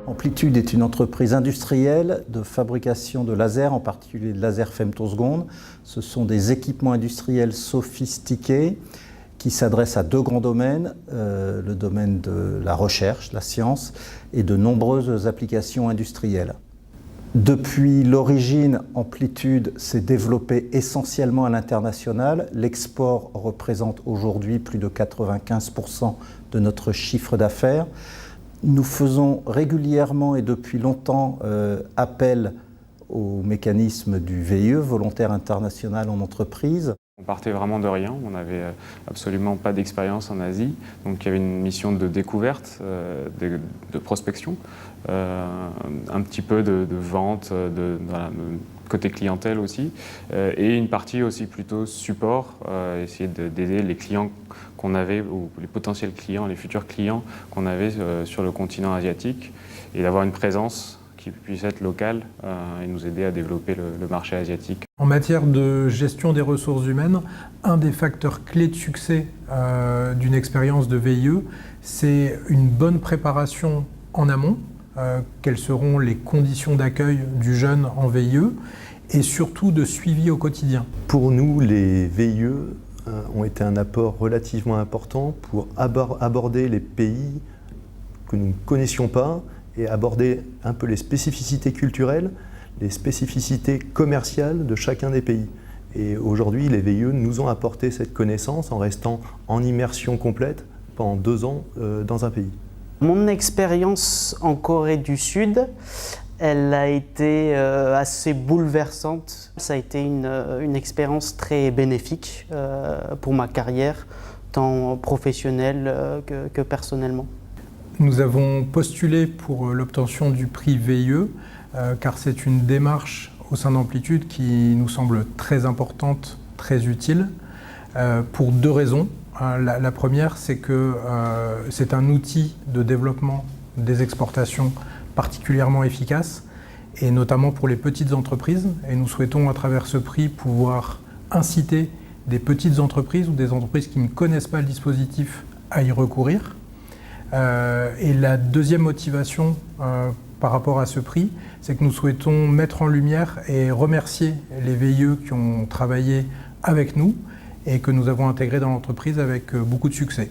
Amplitude est une entreprise industrielle de fabrication de lasers, en particulier de lasers femtosecondes. Ce sont des équipements industriels sophistiqués qui s'adressent à deux grands domaines, le domaine de la recherche, la science, et de nombreuses applications industrielles. Depuis l'origine, Amplitude s'est développée essentiellement à l'international. L'export représente aujourd'hui plus de 95% de notre chiffre d'affaires. Nous faisons régulièrement et depuis longtemps appel au mécanisme du VIE, Volontaire International en Entreprise. On partait vraiment de rien, on n'avait absolument pas d'expérience en Asie, donc il y avait une mission de découverte, de prospection, un petit peu de vente, voilà, côté clientèle aussi, et une partie aussi plutôt support, essayer d'aider les clients qu'on avait, ou les potentiels clients, les futurs clients qu'on avait sur le continent asiatique, et d'avoir une présence qui puisse être locale et nous aider à développer le marché asiatique. En matière de gestion des ressources humaines, un des facteurs clés de succès d'une expérience de VIE, c'est une bonne préparation en amont. Quelles seront les conditions d'accueil du jeune en VIE et surtout de suivi au quotidien. Pour nous, les VIE ont été un apport relativement important pour aborder les pays que nous ne connaissions pas et aborder un peu les spécificités culturelles, les spécificités commerciales de chacun des pays. Et aujourd'hui, les VIE nous ont apporté cette connaissance en restant en immersion complète pendant 2 ans dans un pays. Mon expérience en Corée du Sud, elle a été assez bouleversante. Ça a été une expérience très bénéfique pour ma carrière, tant professionnelle que personnellement. Nous avons postulé pour l'obtention du prix VIE, car c'est une démarche au sein d'Amplitude qui nous semble très importante, très utile, pour 2 raisons. La première, c'est que c'est un outil de développement des exportations particulièrement efficace, et notamment pour les petites entreprises. Et nous souhaitons, à travers ce prix, pouvoir inciter des petites entreprises ou des entreprises qui ne connaissent pas le dispositif à y recourir. Et la deuxième motivation par rapport à ce prix, c'est que nous souhaitons mettre en lumière et remercier les VIE qui ont travaillé avec nous et que nous avons intégrés dans l'entreprise avec beaucoup de succès.